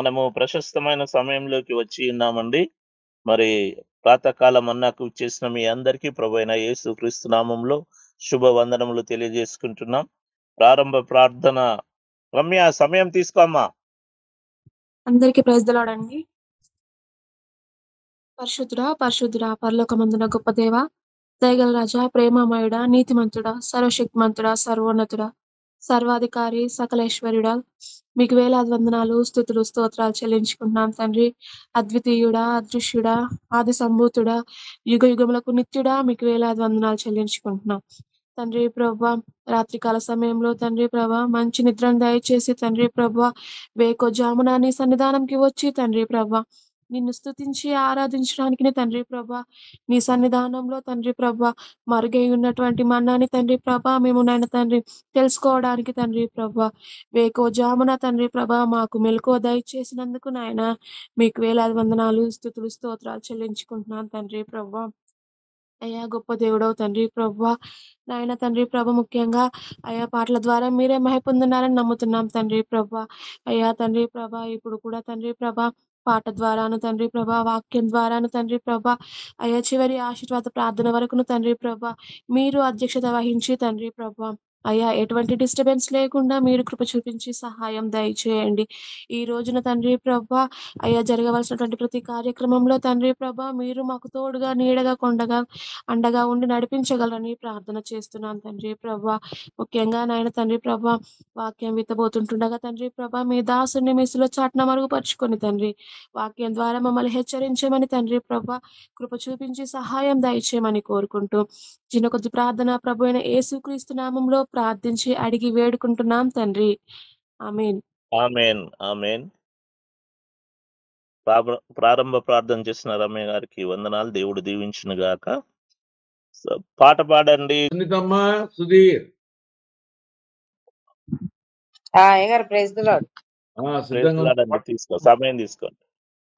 మనము ప్రశస్తమైన సమయంలోకి వచ్చి ఉన్నామండి. మరి ప్రాతకాల మన్నాకు చేసిన మీ అందరికీ ప్రభువైన యేసుక్రీస్తు నామంలో శుభవందనములు తెలియజేసుకుంటున్నాం. ప్రారంభ ప్రార్థన. రమ్య సమయం తీసుకో అమ్మా. అందరికీ ప్రైజ్ ది లార్డ్ అండి. పరిశుద్ధుడా పరలోకమందున గొప్ప దేవ, దయగల రాజా, ప్రేమమయుడా, నీతిమంతుడా, సర్వశక్తిమంతుడా, సర్వోన్నతుడా, సర్వాధికారి, సకలేశ్వరుడా, మీకు వేలాది వందనాలు, స్తుతులు, స్తోత్రాలు చెల్లించుకుంటున్నాం తండ్రి. అద్వితీయుడా, అదృశ్యుడా, ఆది సంభూతుడా, యుగ యుగములకు నిత్యుడా, మీకు వేలాది వందనాలు చెల్లించుకుంటున్నాం తండ్రి. ప్రభా, రాత్రికాల సమయంలో తండ్రి ప్రభా మంచి నిద్రను దయచేసి తండ్రి ప్రభా వేకోజామున నీ సన్నిధానంకి వచ్చి తండ్రి ప్రభా నిన్ను స్తుతించి ఆరాధించడానికి తండ్రి ప్రభా నీ సన్నిధానంలో తండ్రి ప్రభా మరుగై ఉన్నటువంటి మన్నాని తండ్రి ప్రభా మేము నాయన తండ్రి తెలుసుకోవడానికి తండ్రి ప్రభా వేకోజామున తండ్రి ప్రభా మాకు మెలకువ దయచేసినందుకు నాయన మీకు వేలాది వందనాలు, స్తుతులు, స్తోత్రాలు చెల్లించుకుంటున్నాను తండ్రి ప్రభా. అయ్యా గొప్ప దేవుడవు తండ్రి ప్రభా నాయన తండ్రి ప్రభ ముఖ్యంగా అయ్యా పాటల ద్వారా మీరే మహిమ పొందున్నారని నమ్ముతున్నాం తండ్రి ప్రభా. అయ్యా తండ్రి ప్రభా ఇప్పుడు కూడా తండ్రి ప్రభా పాట ద్వారాను తండ్రి ప్రభా వాక్యం ద్వారాను తండ్రి ప్రభా అయ్యా చివరి ఆశీర్వాద ప్రార్థన వరకును తండ్రి ప్రభా మీరు అధ్యక్షత వహించి తండ్రి ప్రభా అయ్యా ఎటువంటి డిస్టర్బెన్స్ లేకుండా మీరు కృప చూపించి సహాయం దయచేయండి. ఈ రోజున తండ్రి ప్రభా అయ్యా జరగవలసినటువంటి ప్రతి కార్యక్రమంలో తండ్రి ప్రభా మీరు మాకు తోడుగా నీడగా కొండగా అండగా ఉండి నడిపించగలరని ప్రార్థన చేస్తున్నాను తండ్రి ప్రభా. ముఖ్యంగా నాయన తండ్రి ప్రభా వాక్యం విత్తబోతుంటుండగా తండ్రి ప్రభా మీ దాసుని మీసులో చాటున మరుగుపరుచుకొని తండ్రి వాక్యం ద్వారా మమ్మల్ని హెచ్చరించమని తండ్రి ప్రభా కృప చూపించి సహాయం దయచేయమని కోరుకుంటూ చిన్న కొద్ది ప్రార్థన ప్రభు అయిన యేసుక్రీస్తు నామంలో ప్రార్థించి అడిగి వేడుకుంటున్నాం తండ్రి. ఆమేన్. ఆమేన్. ఆమేన్. ప్రారంభ ప్రార్థన చేసిన రమ్య గారికి వందనాలు. దేవుడు దీవించును గాక. పాట పాడండి. సునీతమ్మ, సుధీర్. అయ్యగారు praise the Lord. Praise Lord అండి. తీసుకో, సమయం తీసుకోండి.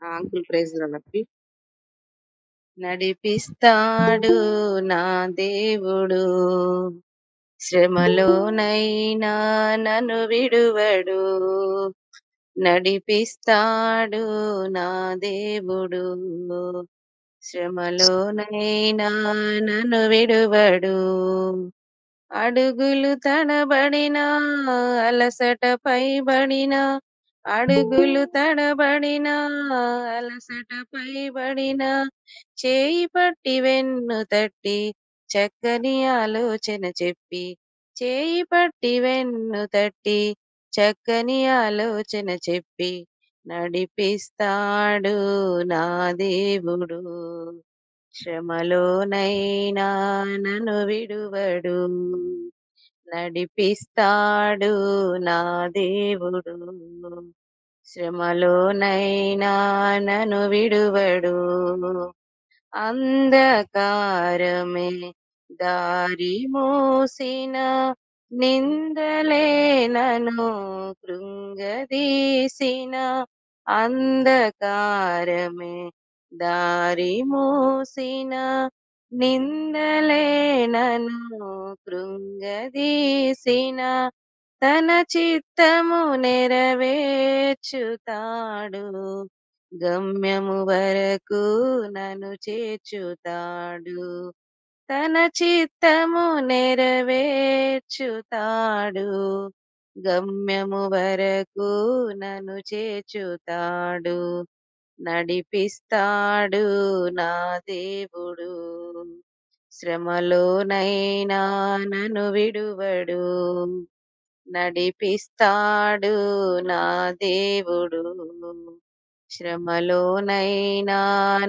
Uncle praise the Lord. నడిపిస్తాడు నా దేవుడు, శ్రమలోనైనా నన్ను విడువడు. నడిపిస్తాడు నా దేవుడు, శ్రమలోనైనా నన్ను విడువడు. అడుగులు తడబడినా అలసట పైబడినా, అడుగులు తడబడినా అలసట పైబడినా, చేయి పట్టి వెన్ను తట్టి చక్కని ఆలోచన చెప్పి, చేయి పట్టి వెన్ను తట్టి చక్కని ఆలోచన చెప్పి నడిపిస్తాడు నా దేవుడు, శ్రమలోనైనా నన్ను విడువడు. నడిపిస్తాడు నా దేవుడు, శ్రమలోనైనా నన్ను విడువడు. అంధకారమే దారి మోసిన, నిందలే నన్ను కృంగదీసిన, అంధకారమే దారి మోసిన, నిందలే నన్ను కృంగదీసిన, తన చిత్తము నెరవేర్చుతాడు, గమ్యము వరకు నన్ను చేర్చుతాడు. తన చిత్తము నెరవేర్చుతాడు, గమ్యము వరకు నన్ను చేర్చుతాడు. నడిపిస్తాడు నా దేవుడు, శ్రమలోనైనా నన్ను విడువడు. నడిపిస్తాడు నా దేవుడు, శ్రమలోనైనా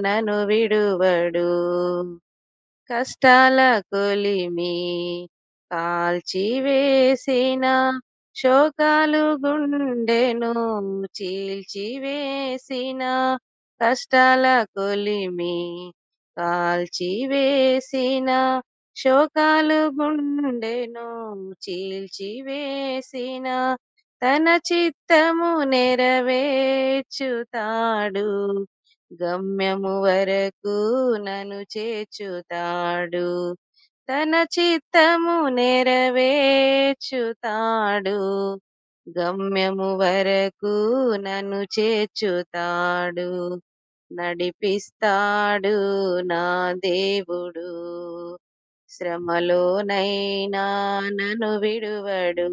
నన్ను విడువడు. కష్టాల కొలిమి కాల్చివేసిన, శోకాలు గుండెను చీల్చివేసిన, కష్టాల కొలిమి కాల్చివేసిన, శోకాలు గుండెను చీల్చివేసిన, తన చిత్తము నెరవేర్చుతాడు, గమ్యము వరకు నన్ను చేర్చుతాడు. తన చిత్తము నెరవేర్చుతాడు, గమ్యము వరకు నన్ను చేర్చుతాడు. నడిపిస్తాడు నా దేవుడు. శ్రమలోనైనా నన్ను విడువడు.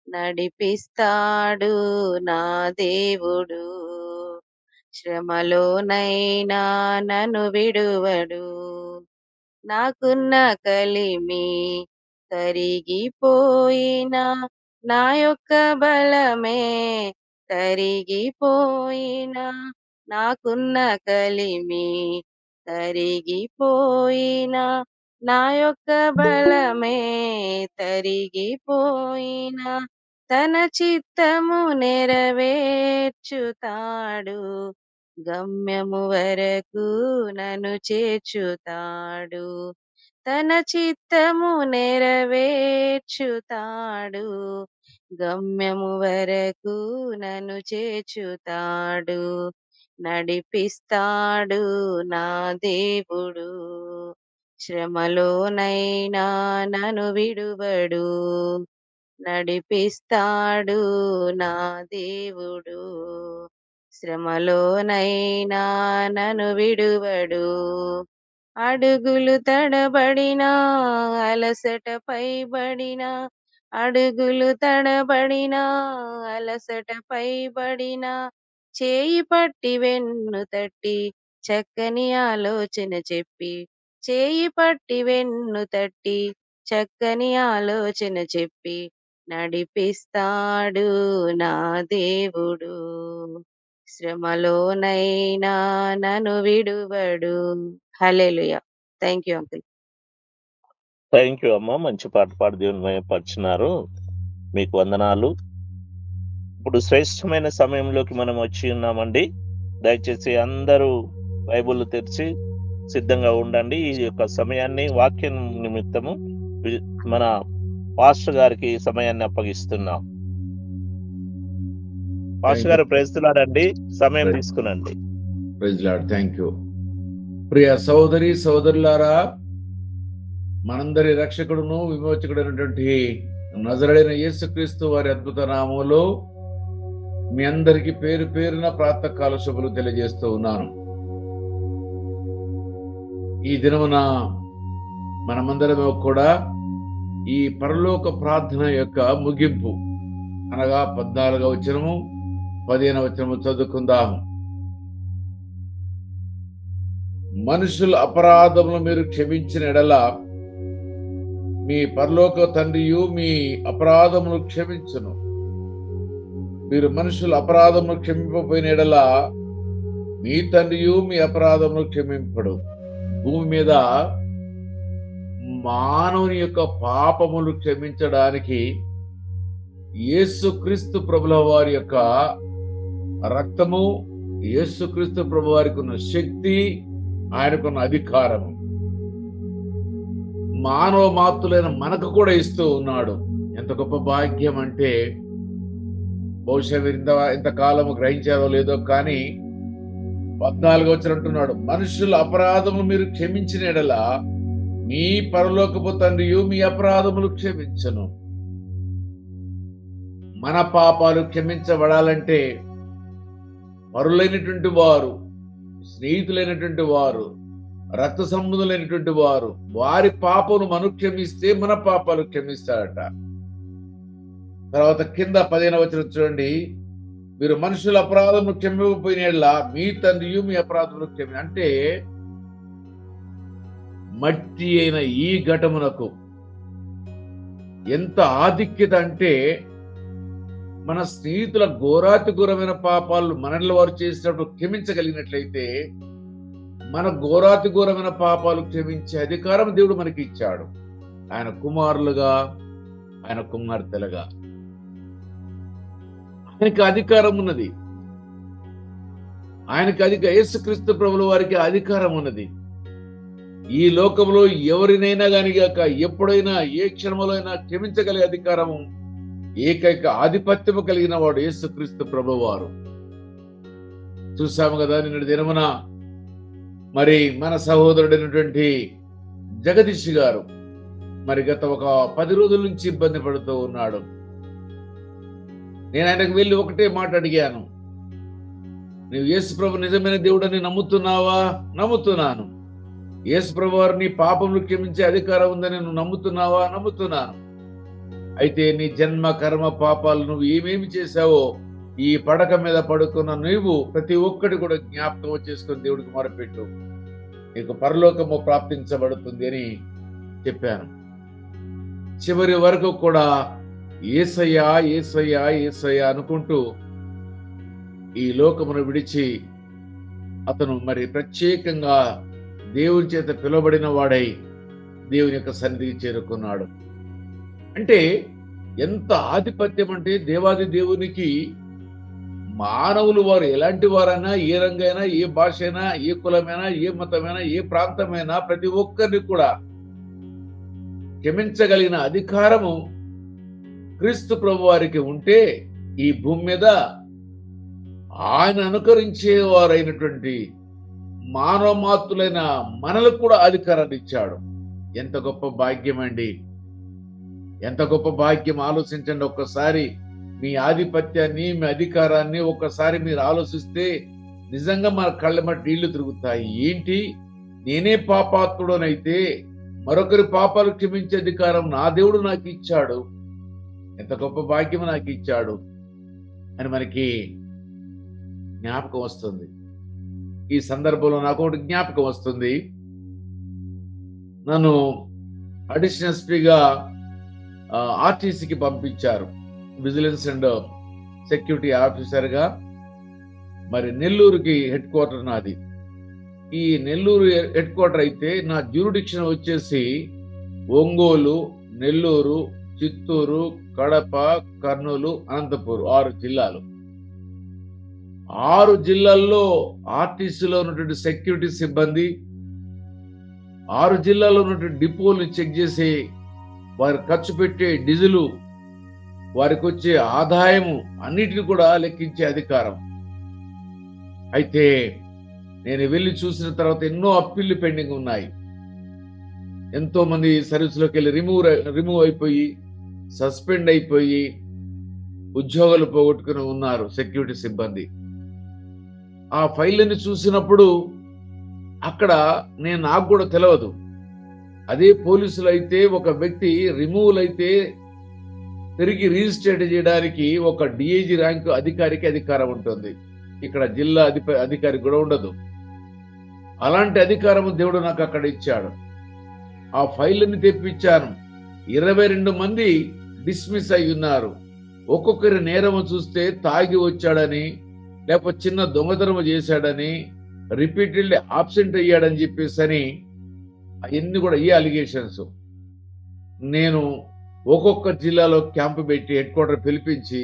నడిపిస్తాడు నా దేవుడు. శ్రమలోనైనా నన్ను విడువడు. నాకున్న కలిమి కరిగిపోయినా, నా యొక్క బలమే తరిగిపోయినా, నాకున్న కలిమి తరిగిపోయినా, నా యొక్క బలమే తరిగిపోయినా, తన చిత్తము నెరవేర్చుతాడు. గమ్యము వరకు నన్ను చేర్చుతాడు. తన చిత్తము నెరవేర్చుతాడు. గమ్యము వరకు నన్ను చేర్చుతాడు. నడిపిస్తాడు నా దేవుడు. శ్రమలోనైనా నన్ను విడువడు. నడిపిస్తాడు నా దేవుడు. శ్రమలోనైనా నన్ను విడువడు. అడుగులు తడబడినా, అలసట పైబడినా, అడుగులు తడబడినా, అలసట పైబడినా, చేయి పట్టి వెన్ను తట్టి చక్కని ఆలోచన చెప్పి, చేయి పట్టి వెన్ను తట్టి చక్కని ఆలోచన చెప్పి, నడిపిస్తాడు నా దేవుడు. శ్రమలోనైనా నన్ను విడువడు. Hallelujah. Thank you uncle. Thank you అమ్మ. మంచి పాట పాడి దేవుని మహిమపరిచినారు. మీకు వందనాలు. ఇప్పుడు శ్రేష్టమైన సమయంలోకి మనం వచ్చి ఉన్నామండి. దయచేసి అందరూ బైబిల్ తెరిచి సిద్ధంగా ఉండండి. ఈ యొక్క సమయాన్ని వాక్యం నిమిత్తము మన పాస్టర్ గారికి సమయాన్ని అప్పగిస్తున్నాం. పాస్టర్ గారు ప్రైజ్లాడండి, సమయం తీసుకునండి. Praise lord. Thank you. ప్రియ సోదరి సోదరులారా, మనందరి రక్షకుడును విమోచకుడైనటువంటి నజరేయుడైన యేసుక్రీస్తు వారి అద్భుత నామములో మీ అందరికీ పేరు పేరున ప్రాతకాల శుభలు తెలియజేస్తూ ఉన్నాను. ఈ దినమున మనమందరము కూడా ఈ పరలోక ప్రార్థన యొక్క ముగింపు అనగా 14వ వచనము 15వ వచనము చదువుకుందాము. మనుషుల అపరాధములు మీరు క్షమించిన ఎడల మీ పరలోక తండ్రియు మీ అపరాధములు క్షమించును. మీరు మనుషుల అపరాధములు క్షమింపబోయిన ఎడల మీ తండ్రియు మీ అపరాధములు క్షమింపడు. భూమి మీద మానవుని యొక్క పాపములు క్షమించడానికి యేసుక్రీస్తు ప్రభుల వారి యొక్క రక్తము, యేసుక్రీస్తు ప్రభు వారికి ఉన్న శక్తి, ఆయనకున్న అధికారము మానవ మాతృలైన మనకు కూడా ఇస్తూ ఉన్నాడు. ఎంత గొప్ప భాగ్యం అంటే, బహుశా మీరు ఇంతకాలము గ్రహించారో లేదో కానీ 14వ వచనం అంటున్నాడు, మనుషుల అపరాధములు మీరు క్షమించిన ఎడల మీ పరలోకపు తండ్రియు మీ అపరాధములు క్షమించను. మన పాపాలు క్షమించబడాలంటే పరులైనటువంటి వారు, స్నేహితులైనటువంటి వారు, రక్త సంబంధులైనటువంటి వారు వారి పాపను మనం క్షమిస్తే మన పాపాలు క్షమిస్తాడట. తర్వాత కింద 15వ వచనం చూడండి, మీరు మనుషుల అపరాధములు క్షమింపకపోయిన మీ తండ్రియు మీ అపరాధములు క్షమి. అంటే మట్టి అయిన ఈ ఘటమునకు ఎంత ఆధిక్యత అంటే, మన స్నేహితుల ఘోరాతి ఘోరమైన పాపాలు మనలో వారు చేసినప్పుడు క్షమించగలిగినట్లయితే మన ఘోరాతి ఘోరమైన పాపాలు క్షమించే అధికారం దేవుడు మనకి ఇచ్చాడు. ఆయన కుమారులుగా, ఆయన కుమార్తెలుగా ఆయనకి అధికారం ఉన్నది. యేసుక్రీస్తు ప్రభుల వారికి అధికారం ఉన్నది. ఈ లోకంలో ఎవరినైనా గాని గాక ఎప్పుడైనా ఏ క్షణంలో అయినా క్షమించగలిగే అధికారము, ఏకైక ఆధిపత్యము కలిగిన వాడు యేసుక్రీస్తు ప్రభు వారు. చూసాము కదా నిన్నటి దినమున మరి మన సహోదరుడైనటువంటి జగదీష్ గారు మరి గత ఒక 10 రోజుల నుంచి ఇబ్బంది పడుతూ ఉన్నాడు. నేను ఆయనకు వెళ్ళి ఒకటే మాట అడిగాను, నువ్వు యేసు ప్రభు నిజమైన దేవుడని నమ్ముతున్నావా? నమ్ముతున్నాను. యేసు ప్రభు వారు నీ పాపములు క్షమించే అధికారం ఉందని నువ్వు నమ్ముతున్నావా? నమ్ముతున్నాను. అయితే నీ జన్మ కర్మ పాపాలు నువ్వు ఏమేమి చేశావో ఈ పడక మీద పడుకున్న నువ్వు ప్రతి ఒక్కటి కూడా జ్ఞాపకం చేసుకుని దేవుడికి మొరపెట్టు, నీకు పరలోకము ప్రాప్తించబడుతుంది అని చెప్పాను. చివరి వరకు కూడా యేసయ్యా యేసయ్యా యేసయ్యా అనుకుంటూ ఈ లోకమును విడిచి అతను మరి ప్రత్యేకంగా దేవుని చేత పిలువబడిన వాడై దేవుని యొక్క సన్నిధికి చేరుకున్నాడు. అంటే ఎంత ఆధిపత్యం అంటే దేవాది దేవునికి మానవులు వారు ఎలాంటి వారైనా, ఏ రంగైనా, ఏ భాష అయినా, ఏ కులమైనా, ఏ మతమైనా, ఏ ప్రాంతమైనా ప్రతి ఒక్కరిని కూడా క్షమించగలిగిన అధికారము క్రీస్తు ప్రభు వారికి ఉంటే ఈ భూమి మీద ఆయన అనుకరించే వారైనటువంటి మానవమాతులైన మనలకు కూడా అధికారాన్ని ఇచ్చాడు. ఎంత గొప్ప భాగ్యం అండి, ఎంత గొప్ప భాగ్యం. ఆలోచించండి ఒక్కసారి. మీ ఆధిపత్యాన్ని, మీ అధికారాన్ని ఒక్కసారి మీరు ఆలోచిస్తే నిజంగా మన కళ్ళ మట్టి నీళ్లు తిరుగుతాయి. ఏంటి, నేనే పాపాత్ముడనైతే మరొకరి పాపాలు క్షమించే అధికారం నా దేవుడు నాకు ఇచ్చాడు, ఎంత గొప్ప భాగ్యం నాకు ఇచ్చాడు అని మనకి జ్ఞాపకం వస్తుంది. ఈ సందర్భంలో నాకు ఒకటి జ్ఞాపకం వస్తుంది. నన్ను అడిషనల్ ఎస్పీగా ఆర్టీసీకి పంపించారు, విజిలెన్స్ అండ్ సెక్యూరిటీ ఆఫీసర్గా. మరి నెల్లూరుకి హెడ్ క్వార్టర్ నాది. ఈ నెల్లూరు హెడ్ క్వార్టర్ అయితే నా జ్యూరిడిక్షన్ వచ్చేసి ఒంగోలు, నెల్లూరు, చిత్తూరు, కడప, కర్నూలు, అనంతపూర్ 6 జిల్లాలు. 6 జిల్లాల్లో ఆర్టీసీలో ఉన్నటువంటి సెక్యూరిటీ సిబ్బంది 6 జిల్లాల్లో ఉన్నటువంటి డిపోల్ని చెక్ చేసి వారు ఖర్చు పెట్టే డీజిలు, వారికి వచ్చే ఆదాయము అన్నిటిని కూడా లెక్కించే అధికారం. అయితే నేను వెళ్ళి చూసిన తర్వాత ఎన్నో అప్పీళ్లు పెండింగ్ ఉన్నాయి. ఎంతో మంది సర్వీస్లోకి వెళ్ళి రిమూవ్ అయిపోయి, సస్పెండ్ అయిపోయి ఉద్యోగాలు పోగొట్టుకుని ఉన్నారు సెక్యూరిటీ సిబ్బంది. ఆ ఫైళ్ళని చూసినప్పుడు అక్కడ నాకు కూడా తెలియదు. అదే పోలీసులు అయితే ఒక వ్యక్తి రిమూవల్ అయితే తిరిగి రిజిస్ట్రేట్ చేయడానికి ఒక డిఐజీ ర్యాంకు అధికారికి అధికారం ఉంటుంది. ఇక్కడ జిల్లా అధికారి కూడా ఉండదు. అలాంటి అధికారం దేవుడు నాకు అక్కడ ఇచ్చాడు. ఆ ఫైళ్ళని తెప్పించాను. 22 మంది డిస్మిస్ అయి ఉన్నారు. ఒక్కొక్కరి నేరము చూస్తే తాగి వచ్చాడని, లేకపోతే చిన్న దొంగతనం చేశాడని, రిపీటెడ్లీ ఆబ్సెంట్ అయ్యాడని చెప్పేసి అవన్నీ కూడా ఈ అలిగేషన్స్. నేను ఒక్కొక్క జిల్లాలో క్యాంపు పెట్టి హెడ్ క్వార్టర్ పిలిపించి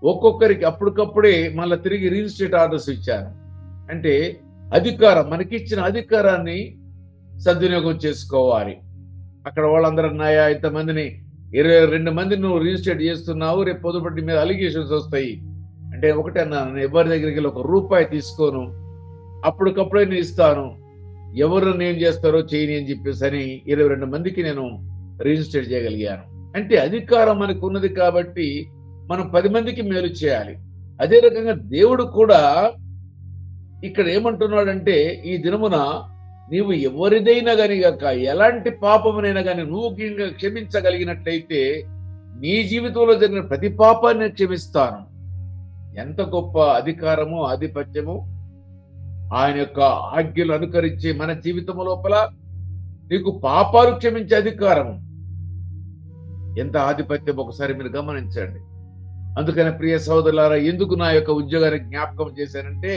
ఒక్కొక్కరికి అప్పటికప్పుడే మళ్ళీ తిరిగి రిజిస్ట్రేట్ ఆర్డర్స్ ఇచ్చాను. అంటే అధికారం, మనకిచ్చిన అధికారాన్ని సద్వినియోగం చేసుకోవాలి. అక్కడ వాళ్ళందరూ అన్నాయా, ఇంతమందిని 22 మందిని నువ్వు రిజిస్ట్రేట్ చేస్తున్నావు, రేపు పొద్దుపటి మీద అలిగేషన్స్ వస్తాయి అంటే ఒకటే అన్నాను, నేను ఎవరి దగ్గరికి వెళ్ళి ₹1 తీసుకోను, అప్పటికప్పుడే నేను ఇస్తాను, ఎవరు నేను చేస్తారో చేయని అని చెప్పేసి 22 మందికి నేను రిజిస్ట్రేట్ చేయగలిగాను. అంటే అధికారం మనకు ఉన్నది కాబట్టి మనం 10 మందికి మేలు చేయాలి. అదే రకంగా దేవుడు కూడా ఇక్కడ ఏమంటున్నాడంటే, ఈ దినమున నీవు ఎవరిదైనా గాని గాక, ఎలాంటి పాపమునైనా గాని నువ్వు క్షమించగలిగినట్లయితే నీ జీవితంలో జరిగిన ప్రతి పాపాన్ని క్షమిస్తాను. ఎంత గొప్ప అధికారము, ఆధిపత్యము! ఆయన యొక్క ఆజ్ఞలు అనుకరించి మన జీవితం లోపల నీకు పాపాలు క్షమించే అధికారం, ఎంత ఆధిపత్యం ఒకసారి మీరు గమనించండి. అందుకని ప్రియ సోదరులారా, ఎందుకు నా యొక్క ఉద్యోగాన్ని జ్ఞాపకం చేశానంటే,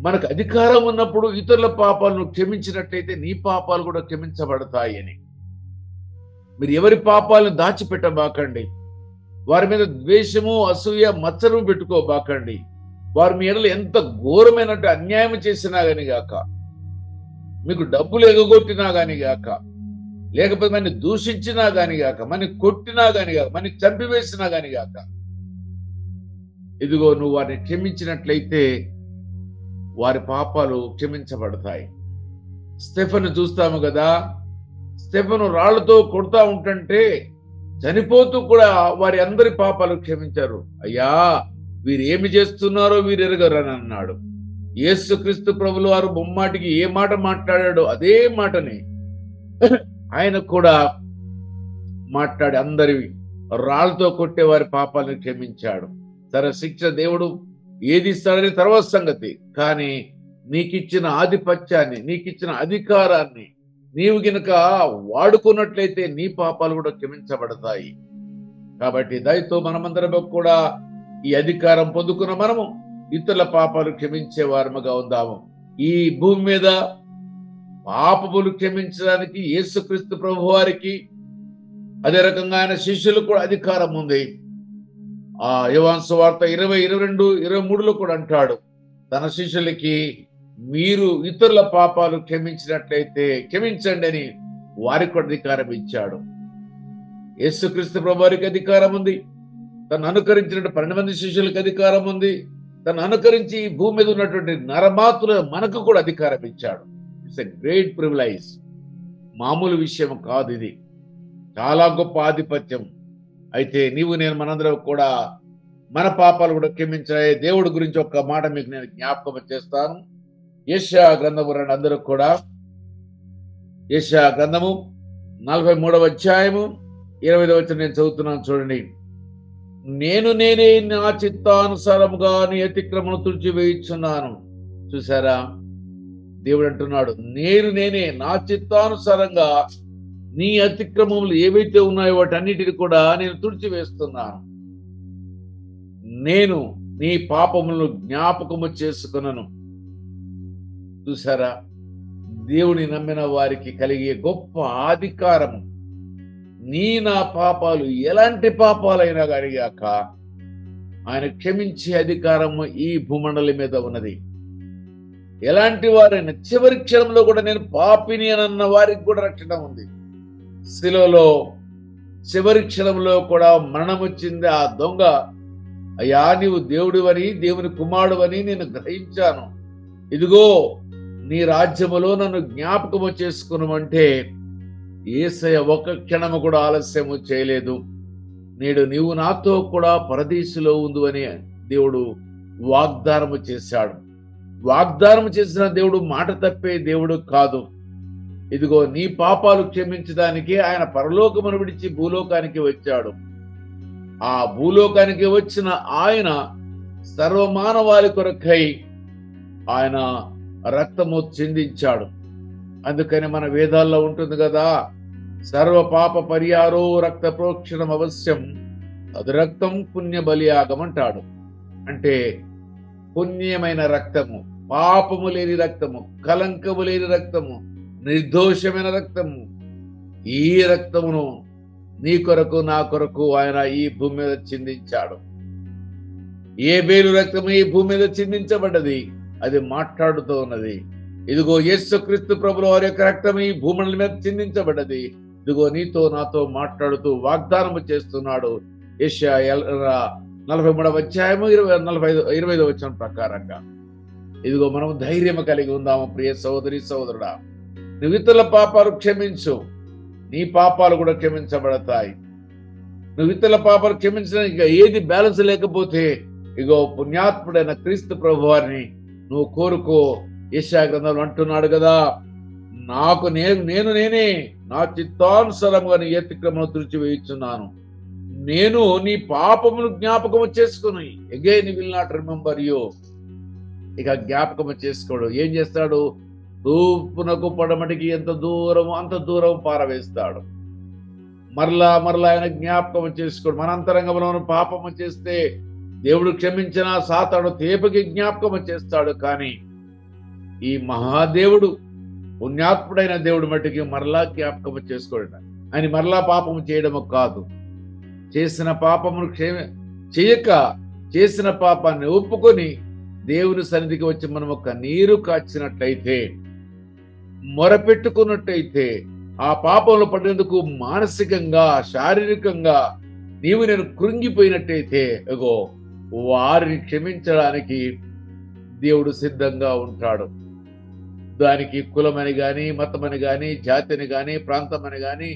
మనకు అధికారం ఉన్నప్పుడు ఇతరుల పాపాలను క్షమించినట్లయితే నీ పాపాలు కూడా క్షమించబడతాయి అని. మీరు ఎవరి పాపాలను దాచిపెట్టబాకండి, వారి మీద ద్వేషము, అసూయ, మచ్చరు పెట్టుకోబాకండి. వారు మీ ఎడల ఎంత ఘోరమైనట్టు అన్యాయం చేసినా గాని గాక, మీకు డబ్బులు ఎగగొట్టినా గాని గాక, లేకపోతే మన దూషించినా గాని గాక, మన కొట్టినా గాని గాక, మన చంపివేసినా గాని గాక, ఇదిగో నువ్వు వారిని క్షమించినట్లయితే వారి పాపాలు క్షమించబడతాయి. స్టెఫెను చూస్తాము కదా, స్టెఫెను రాళ్లతో కొడతా ఉంటుంటే చనిపోతూ కూడా వారి అందరి పాపాలు క్షమించారు. అయ్యా, వీరు ఏమి చేస్తున్నారో వీరు ఎరగరు అని అన్నాడు. యేసుక్రీస్తు ప్రభులు వారు ముమ్మాటికి ఏ మాట మాట్లాడాడో అదే మాటని ఆయన కూడా మాట్లాడి అందరి రాళ్ళతో కొట్టే వారి పాపాలను క్షమించాడు. సరే, శిక్ష దేవుడు ఏది ఇస్తాడని తర్వాత సంగతి, కానీ నీకిచ్చిన ఆధిపత్యాన్ని, నీకిచ్చిన అధికారాన్ని నీవు గినక వాడుకున్నట్లయితే నీ పాపాలు కూడా క్షమించబడతాయి. కాబట్టి దయతో మనమందరం కూడా ఈ అధికారం పొందుకున్న మనము ఇతరుల పాపాలు క్షమించే వారముగా ఉందాము. ఈ భూమి మీద పాపములు క్షమించడానికి యేసుక్రీస్తు ప్రభు వారికి, అదే రకంగా ఆయన శిష్యులకు కూడా అధికారం ఉంది. యోహాను సువార్త 20:22-23లో కూడా అంటాడు, తన శిష్యులకి మీరు ఇతరుల పాపాలు క్షమించినట్లయితే క్షమించండి అని వారికి కూడా అధికారం ఇచ్చాడు. యేసుక్రీస్తు ప్రభు వారికి అధికారం ఉంది. తను అనుకరించిన 12 మంది శిష్యులకు అధికారం ఉంది. తను అనుకరించి ఈ భూమి మీద ఉన్నటువంటి నరమాతుల మనకు కూడా అధికారం ఇచ్చాడు. It's a great privilege. మామూలు విషయం కాదు, ఇది చాలా గొప్ప ఆధిపత్యం. అయితే నీవు నేను మనందరం కూడా మన పాపాలు కూడా క్షమించాయి. దేవుడి గురించి ఒక్క మాట మీకు నేను జ్ఞాపకం చేస్తాను. యెషయా గ్రంథము రండి అందరూ కూడా. యెషయా గ్రంథము 43వ అధ్యాయము 20వ వచనం నేను చదువుతున్నాను, చూడండి. నేనే నా చిత్తానుసారముగా నీ అతిక్రమను తుడిచివేయుచున్నాను. చూసారా, దేవుడు అంటున్నాడు, నేనే నా చిత్తానుసారంగా నీ అతిక్రమములు ఏవైతే ఉన్నాయో వాటన్నిటిని కూడా నేను తుడిచివేస్తున్నాను. నేను నీ పాపములను జ్ఞాపకము చేసుకున్నాను. చూసారా, దేవుని నమ్మిన వారికి కలిగే గొప్ప అధికారము. నా పాపాలు ఎలాంటి పాపాలైనా కలిగాక ఆయన క్షమించే అధికారము ఈ భూమండలి మీద ఉన్నది. ఎలాంటి వారైనా చివరి క్షణంలో కూడా నేను పాపిని అని అన్న వారికి కూడా రక్షణ ఉంది. శిలువలో చివరి క్షణంలో కూడా మరణం వచ్చింది. ఆ దొంగ, అయ్యా నీవు దేవుడివని, దేవుని కుమారుడువని నేను గ్రహించాను, ఇదిగో నీ రాజ్యములో నన్ను జ్ఞాపకము చేసుకునమంటే యేసయ్య ఒక్క క్షణము కూడా ఆలస్యము చేయలేదు. నేడు నీవు నాతో కూడా పరదీసులో ఉండు అని దేవుడు వాగ్దానము చేశాడు. వాగ్దానం చేసిన దేవుడు మాట తప్పే దేవుడు కాదు. ఇదిగో నీ పాపాలు క్షమించడానికి ఆయన పరలోకమును విడిచి భూలోకానికి వచ్చాడు. ఆ భూలోకానికి వచ్చిన ఆయన సర్వమానవాళి కొరకై ఆయన రక్తము చిందించాడు. అందుకని మన వేదాల్లో ఉంటుంది కదా, సర్వ పాప పరిహారో రక్త ప్రోక్షణం అవశ్యం, అది రక్తం పుణ్య బలియాగం అంటాడు. అంటే పుణ్యమైన రక్తము, పాపము లేని రక్తము, కలంకము లేని రక్తము, నిర్దోషమైన రక్తము, ఈ రక్తమును నీ కొరకు నా కొరకు ఆయన ఈ భూమి మీద చిందించాడు. ఏ బేలు రక్తము ఈ భూమి మీద చిందించబడ్డది, అది మాట్లాడుతూ ఉన్నది. ఇదిగో యేసుక్రీస్తు ప్రభుల వారి యొక్క రక్తం ఈ భూమండలి మీద చిందించబడ్డది. ఇదిగో నీతో నాతో మాట్లాడుతూ వాగ్దానము చేస్తున్నాడు. యెషయా 43వ అధ్యాయము 25వ వచనం ప్రకారంగా. ఇదిగో మనం ధైర్యం కలిగి ఉందాము. ప్రియ సహోదరి సహోదరుడా, నువ్వు ఇతరుల పాపాలు క్షమించు, నీ పాపాలు కూడా క్షమించబడతాయి. నువ్వు ఇతరుల పాపాలు క్షమించడానికి ఏది బ్యాలెన్స్ లేకపోతే ఇగో పుణ్యాత్ముడైన క్రీస్తు ప్రభు వారిని నువ్వు కోరుకో. యెషయా గ్రంథంలో అంటున్నాడు కదా, నేనే నా చిత్తానుసారంగా నీ అతిక్రమను తుడిచివేయుచున్నాను. నేను నీ పాపమును జ్ఞాపకము చేసుకుని, again will not remember you. ఇక జ్ఞాపకము చేసుకోడు. ఏం చేస్తాడు? తూర్పునకు పడమటికి ఎంత దూరం అంత దూరం పారవేస్తాడు. మరలా ఆయన జ్ఞాపకము చేసుకోడు. మన అంతరంగంలో పాపము చేస్తే దేవుడు క్షమించిన సాతాను తేపకి జ్ఞాపకము చేస్తాడు. కానీ ఈ మహాదేవుడు, పుణ్యాత్ముడైన దేవుడు మట్టికి మరలా జ్ఞాపకము చేసుకోడు. ఆయన మరలా పాపము చేయడము కాదు, చేసిన పాపమును చేయక చేసిన పాపాన్ని ఒప్పుకొని దేవుని సన్నిధికి వచ్చి మనం ఒక నీరు కాచినట్లయితే, మొరపెట్టుకున్నట్టయితే, ఆ పాపంలో పడేందుకు మానసికంగా శారీరకంగా నేను కృంగిపోయినట్టయితే అగో వారిని క్షమించడానికి దేవుడు సిద్ధంగా ఉంటాడు. దానికి కులమని గాని, మతమని గాని, జాతిని గాని, ప్రాంతమని గాని,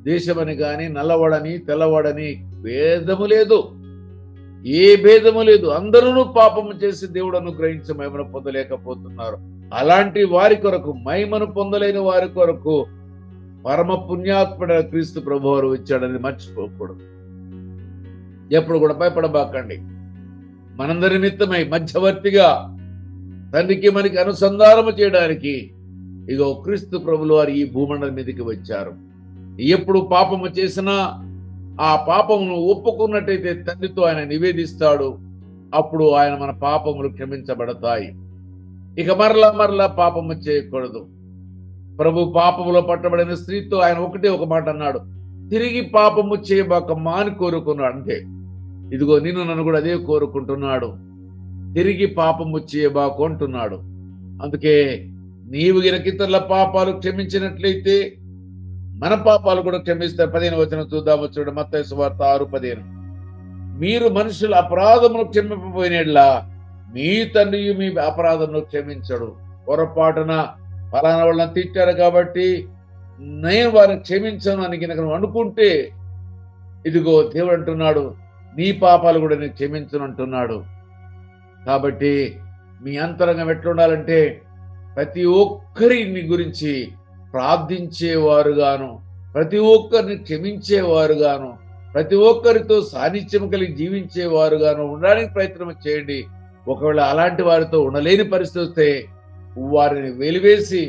దేశమని గాని, నల్లవాడని, తెల్లవాడని భేదము లేదు. ఏ భేదము లేదు. అందరూ పాపము చేసి దేవుడు అనుగ్రహించి మహిమను పొందలేకపోతున్నారు. అలాంటి వారి కొరకు, మహిమను పొందలేని వారి కొరకు పరమ పుణ్యాత్ముడ క్రీస్తు ప్రభువారు ఇచ్చాడని మర్చిపోకూడదు. ఎప్పుడు కూడా భయపడబాకండి. మనందరి నిమిత్తమై మధ్యవర్తిగా తండ్రికి మనకి అనుసంధానము చేయడానికి ఇగో క్రీస్తు ప్రభులు వారు ఈ భూమండలం మీదకి వచ్చారు. ఎప్పుడు పాపము చేసినా ఆ పాపమును ఒప్పుకున్నట్టయితే తండ్రితో ఆయన నివేదిస్తాడు. అప్పుడు ఆయన మన పాపములు క్షమించబడతాయి. ఇక మరలా పాపము చేయకూడదు. ప్రభు పాపములో పట్టబడిన స్త్రీతో ఆయన ఒకటే ఒక మాట అన్నాడు, తిరిగి పాపము చేయబాకమ్మా అని కోరుకున్నాడు. అంతే. ఇదిగో నిన్ను నన్ను కూడా అదే కోరుకుంటున్నాడు, తిరిగి పాపము చేయబాకు అంటున్నాడు. అందుకే నీవు గినక ఇతరుల పాపాలు క్షమించినట్లయితే మన పాపాలు కూడా క్షమిస్తారు. 15వ వచనం చూద్దాము. చూడండి, మత్తయి సువార్త 6:15. మీరు మనుషుల అపరాధమును క్షమింపబోయినట్లా మీ తండ్రి మీ అపరాధమును క్షమించడు. పొరపాటున ఫలానా వాళ్ళని తిట్టారు కాబట్టి నేను వారిని క్షమించను అని గినక నువ్వు అనుకుంటే ఇదిగో దేవుడు అంటున్నాడు, నీ పాపాలు కూడా నేను క్షమించను అంటున్నాడు. కాబట్టి మీ అంతరంగం ఎట్లుండాలంటే ప్రతి ఒక్కరిని గురించి ప్రార్థించేవారుగాను, ప్రతి ఒక్కరిని క్షమించేవారుగాను, ప్రతి ఒక్కరితో సాన్నిధ్యం కలిగి జీవించేవారుగాను ఉండడానికి ప్రయత్నం చేయండి. ఒకవేళ అలాంటి వారితో ఉండలేని పరిస్థితి వస్తే వారిని వెలివేసి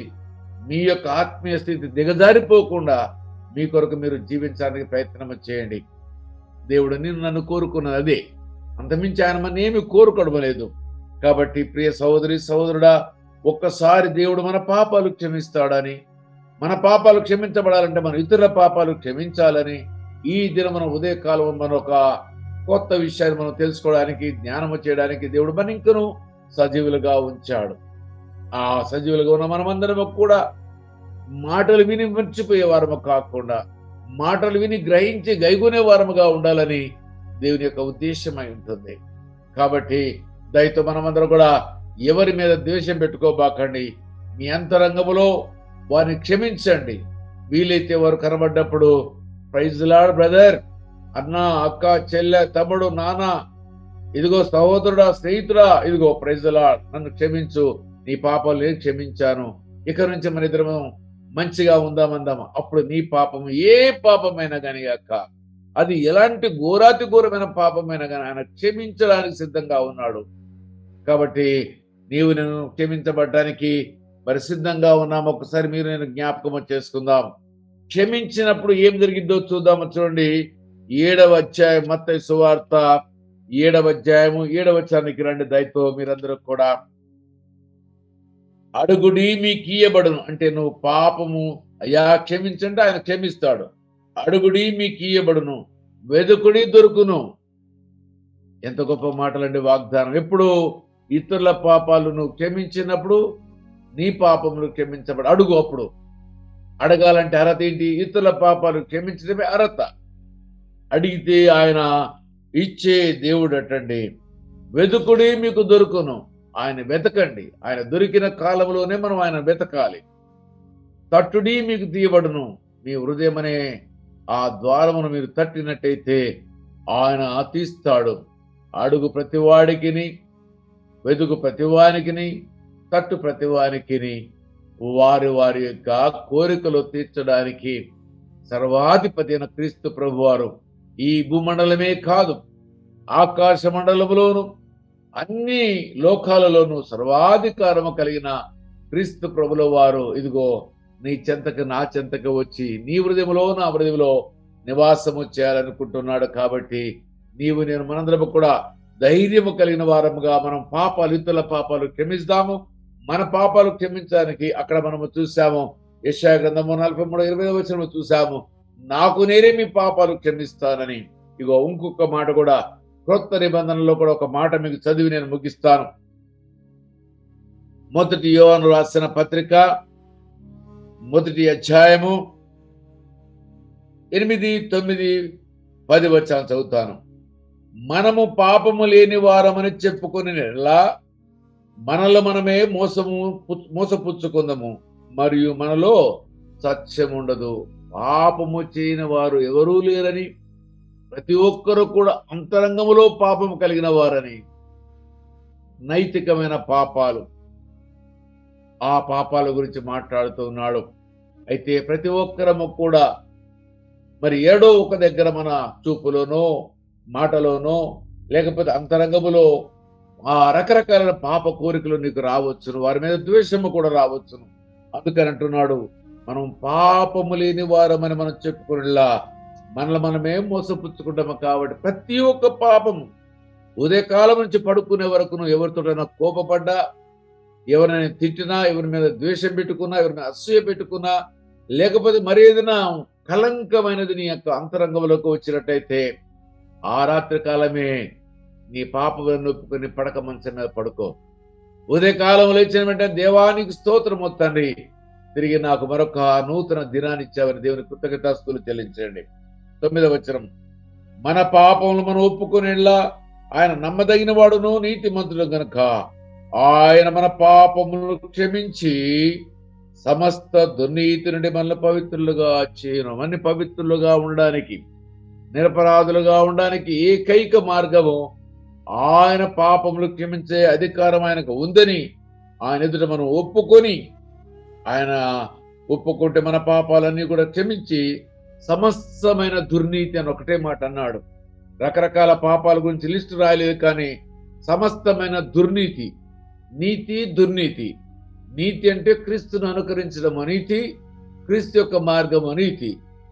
మీ యొక్క ఆత్మీయ స్థితి దిగజారిపోకుండా మీ కొరకు మీరు జీవించడానికి ప్రయత్నం చేయండి. దేవుడు నిన్ను నన్ను కోరుకున్నది అదే, అంతమించి ఆయన మన ఏమి కోరుకోవడం లేదు. కాబట్టి ప్రియ సహోదరి సహోదరుడా, ఒక్కసారి దేవుడు మన పాపాలు క్షమిస్తాడని, మన పాపాలు క్షమించబడాలంటే మనం ఇతరుల పాపాలు క్షమించాలని ఈ దినం మన ఉదయకాలం మన ఒక కొత్త విషయాన్ని మనం తెలుసుకోవడానికి, జ్ఞానము చేయడానికి దేవుడు మన ఇంకను సజీవులుగా ఉంచాడు. ఆ సజీవులుగా ఉన్న మనమందరము కూడా మాటలు విని మర్చిపోయే వారము కాకుండా మాటలు విని గ్రహించి గైగునే వారముగా ఉండాలని దేవుని యొక్క ఉద్దేశమై ఉంటుంది. కాబట్టి దయతో మనమందరం కూడా ఎవరి మీద ద్వేషం పెట్టుకోబాకండి. మీ అంతరంగములో వారిని క్షమించండి. వీలైతే వారు కనబడ్డప్పుడు ప్రైజ్ లార్డ్ బ్రదర్, అన్న, అక్క, చెల్లె, తమ్ముడు, నాన్న, ఇదిగో సహోదరుడా, స్నేహితుడా, ఇదిగో ప్రైజ్ లార్డ్, నన్ను క్షమించు, నీ పాపాలు నేను క్షమించాను, ఇక నుంచి మన ఇద్దరము మంచిగా ఉందామందాము. అప్పుడు నీ పాపము ఏ పాపమైనా కానీ అక్క, అది ఎలాంటి ఘోరాతి ఘోరమైన పాపమైనా కానీ ఆయన క్షమించడానికి సిద్ధంగా ఉన్నాడు. కాబట్టి నీవు నేను క్షమించబడ్డానికి మరి సిద్ధంగా ఉన్నాము. ఒకసారి మీరు నేను జ్ఞాపకం చేసుకుందాం. క్షమించినప్పుడు ఏం జరిగిందో చూద్దాము. చూడండి, 7వ అధ్యాయం మత్తయి సువార్త 7వ అధ్యాయము 7వ వచనానికి రండి. దయతో మీరందరూ కూడా అడుగుడి మీకు ఇయ్యబడును. అంటే నువ్వు పాపము అయ్యా క్షమించంటే ఆయన క్షమిస్తాడు. అడుగుడి మీకు ఇయ్యబడును, వెదుకుడి దొరుకును. ఎంత గొప్ప మాటలండి, వాగ్దానం. ఎప్పుడు ఇతరుల పాపాలు నువ్వు క్షమించినప్పుడు నీ పాపములు క్షమించబడు. అడుగు. అప్పుడు అడగాలంటే అర్హత ఏంటి? ఇతరుల పాపాలు క్షమించడమే అర్హత. అడిగితే ఆయన ఇచ్చే దేవుడు అటండి. వెదుకుడి మీకు దొరుకును. ఆయన వెతకండి. ఆయన దొరికిన కాలంలోనే మనం ఆయన వెతకాలి. తట్టుడి మీకు తీయబడును. మీ హృదయం అనే ఆ ద్వారమును మీరు తట్టినట్టయితే ఆయన తీస్తాడు. అడుగు ప్రతివాడికిని, వెదుకు ప్రతివానికిని, తట్టు ప్రతివానికిని వారి వారి యొక్క కోరికలు తీర్చడానికి సర్వాధిపతి అయిన క్రీస్తు ప్రభువారు ఈ భూమండలమే కాదు, ఆకాశ మండలములోను అన్ని లోకాలలోనూ సర్వాధికారము కలిగిన క్రీస్తు ప్రభుల వారు ఇదిగో నీ చెంతకు నా చెంతకు వచ్చి నీ హృదయములో నా హృదయంలో నివాసము చేయాలనుకుంటున్నాడు. కాబట్టి నీవు నేను మనందరము కూడా ధైర్యము కలిగిన వారముగా మనం పాపాలు, ఇతరుల పాపాలు క్షమిస్తాము. మన పాపాలు క్షమించడానికి అక్కడ మనము చూసాము, యెషయా గ్రంథము 43:20 వచనము చూసాము, నాకు నేనే మీ పాపాలు క్షమిస్తానని. ఇగో ఇంకొక మాట కూడా క్రొత్త నిబంధనలో కూడా ఒక మాట మీకు చదివి నేను ముగిస్తాను. 1 యోహాను రాసిన పత్రిక 1వ అధ్యాయము 8, 9, 10 వచనాలు చదువుతాను. మనము పాపము లేని వారమని చెప్పుకునేలా మనలో మనమే మోసపుచ్చుకుందాము, మరియు మనలో సత్యం ఉండదు. పాపము చేయని వారు ఎవరూ లేరని, ప్రతి ఒక్కరూ కూడా అంతరంగములో పాపము కలిగిన వారని, నైతికమైన పాపాలు, ఆ పాపాల గురించి మాట్లాడుతూ ఉన్నాడు. అయితే ప్రతి ఒక్కరము కూడా మరి ఏడో ఒక దగ్గర మన చూపులోనో మాటలోనో లేకపోతే అంతరంగములో ఆ రకరకాల పాప కోరికలు నీకు రావచ్చును, వారి మీద ద్వేషము కూడా రావచ్చును. అందుకని అంటున్నాడు, మనం పాపము లేని వారమని మనం చెప్పుకునేలా మనల్ని మనమేం మోసపుచ్చుకుంటాము. కాబట్టి ప్రతి ఒక్క పాపము ఉదయకాలం నుంచి పడుకునే వరకు ఎవరితోటైనా కోపపడ్డా, ఎవరినైనా తిట్టినా, ఎవరి మీద ద్వేషం పెట్టుకున్నా, ఎవరిని అసూయ పెట్టుకున్నా, లేకపోతే మరి ఏదైనా కలంకమైనది నీ యొక్క అంతరంగంలోకి వచ్చినట్టయితే ఆ రాత్రి కాలమే నీ పాపం నొప్పుకొని పడక మంచం మీద పడుకో. ఉదయకాలం లేచిన వెంటనే దేవానికి స్తోత్రము తండ్రి, తిరిగి నాకు మరొక నూతన దినాన్ని ఇచ్చావని దేవుని కృతజ్ఞతాస్తుతులు చెల్లించండి. 9వ వచనం, మన పాపములు మనం ఒప్పుకునేలా ఆయన నమ్మదగిన వాడును నీతిమంతుడు గనుక ఆయన మన పాపములను క్షమించి సమస్త దుర్నీతి నుండి మనల్ని పవిత్రులుగా చేయను. మన పవిత్రులుగా ఉండడానికి, నిరపరాధులుగా ఉండడానికి ఏకైక మార్గము ఆయన పాపములు క్షమించే అధికారం ఆయనకు ఉందని ఆయన ఎదుట మనం ఒప్పుకొని, ఆయన ఒప్పుకుంటే మన పాపాలన్నీ కూడా క్షమించి సమస్తమైన దుర్నీతి అని ఒకటే మాట అన్నాడు. రకరకాల పాపాల గురించి లిస్టు రాయలేదు, కానీ సమస్తమైన దుర్నీతి, నీతి దుర్నీతి. నీతి అంటే క్రీస్తును అనుకరించడం అనీతి, క్రీస్తు యొక్క మార్గం అనీతి.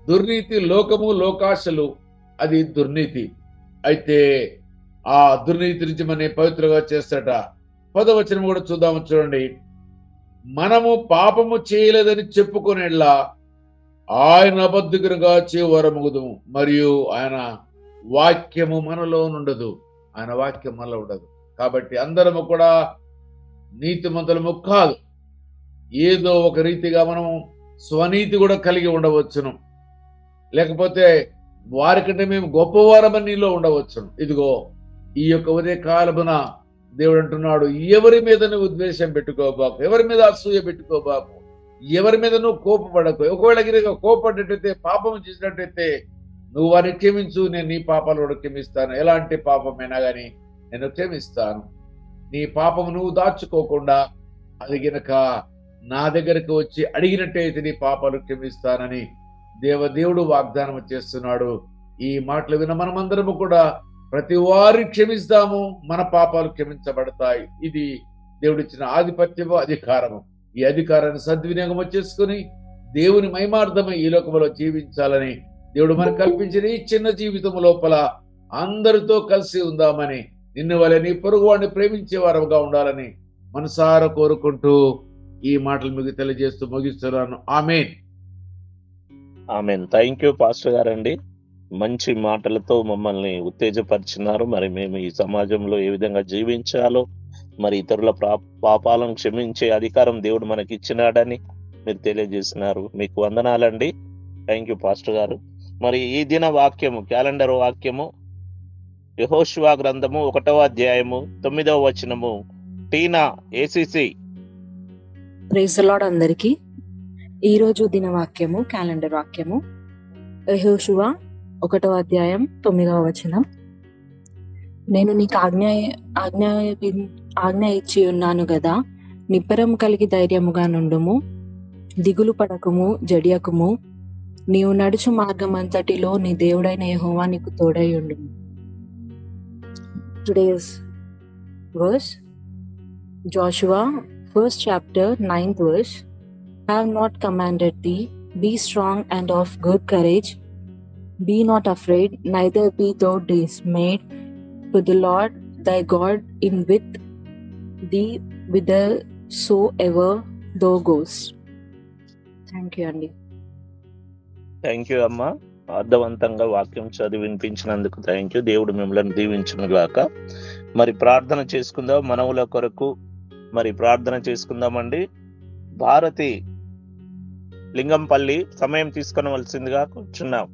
దుర్నీతి లోకము, లోకాశలు, అది దుర్నీతి. అయితే ఆ దుర్నీతి నుంచి మన పవిత్రంగా చేస్తాట. 10వ వచనం కూడా చూద్దాము, చూడండి. మనము పాపము చేయలేదని చెప్పుకునేలా ఆయన అబద్ధికునిగా చేయవరమగుదుము, మరియు ఆయన వాక్యము మనలో ఉండదు. ఆయన వాక్యం మనలో ఉండదు. కాబట్టి అందరము కూడా నీతిమంతులము కాదు. ఏదో ఒక రీతిగా మనం స్వనీతి కూడా కలిగి ఉండవచ్చును, లేకపోతే వారికంటే మేము గొప్పవారమని నీలో ఉండవచ్చును. ఇదిగో ఈ యొక్క ఉదయకాలమున దేవుడు అంటున్నాడు, ఎవరి మీద నువ్వు ద్వేషం పెట్టుకోబాకు, ఎవరి మీద అసూయ పెట్టుకోబాకు, ఎవరి మీద నువ్వు కోపపడకు. ఒకవేళ గిరిగా కోపపడ్డట్టయితే, పాపం చేసినట్టయితే నువ్వు వారిని క్షమించు, నేను నీ పాపాలు కూడా క్షమిస్తాను. ఎలాంటి పాపమైనా కానీ నేను క్షమిస్తాను. నీ పాపము నువ్వు దాచుకోకుండా అది గినక నా దగ్గరకు వచ్చి అడిగినట్టయితే నీ పాపాలు క్షమిస్తానని దేవుడు వాగ్దానం చేస్తున్నాడు. ఈ మాటలు విన్న మనమందరము కూడా ప్రతి వారి క్షమిస్తాము, మన పాపాలు క్షమించబడతాయి. ఇది దేవుడిచ్చిన ఆధిపత్యము, అధికారము. ఈ అధికారాన్ని సద్వినియోగం చేసుకుని దేవుని మహిమార్థమై ఈ లోకంలో జీవించాలని దేవుడు మనకు కల్పించిన ఈ చిన్న జీవితం లోపల అందరితో కలిసి ఉందామని, నిన్ను వలె నీ పొరుగువాడిని ప్రేమించే వారుగా ఉండాలని మనసారా కోరుకుంటూ ఈ మాటలు మీకు తెలియజేస్తూ ముగిస్తున్నాను. ఆమేన్. ఆమేన్. థ్యాంక్ యూ పాస్టర్ గారండి. మంచి మాటలతో మమ్మల్ని ఉత్తేజపరిచినారు. మరి మేము ఈ సమాజంలో ఏ విధంగా జీవించాలో, మరి ఇతరుల పాపాలను క్షమించే అధికారం దేవుడు మనకి ఇచ్చినాడని మీరు తెలియజేసినారు. మీకు వందనాలండి. థ్యాంక్ యూ పాస్టర్ గారు. మరి ఈ దిన వాక్యము, క్యాలెండర్ వాక్యము యెహోషువ గ్రంథము 1వ అధ్యాయము 9వ వచనము. టీనా, ఏసీసీ. ప్రైజ్ ది లార్డ్ అందరికీ. ఈరోజు దిన వాక్యము, క్యాలెండర్ వాక్యము యెహోషువ 1వ అధ్యాయం 9వ వచనం. నేను నీకు ఆజ్ఞ ఇచ్చి ఉన్నాను గదా, నిబ్బరం కలిగి ధైర్యముగా నుండుము, దిగులు పడకుము, జడియకుము. నీవు నడుచు మార్గమంతటిలో నీ దేవుడైన యెహోవా నీకు తోడై ఉండును. Today's verse, Joshua 1st chapter 9th verse. Have not commanded thee, be strong and of good courage. Be not afraid, neither be thou dismayed, for the Lord thy God is with thee whithersoever thou goest. Thank you, Andy. Thank you అమ్మా. అర్థవంతంగా వాక్యం చదివి వినిపించినందుకు thank you. దేవుడు మిమ్మల్ని దీవించును గాక. మరి ప్రార్థన చేసుకుందాం. మనవుల కొరకు మరి ప్రార్థన చేసుకుందామండి. భారతి లింగంపల్లి సమయం తీసుకొనవలసిందిగా కూర్చున్నాం.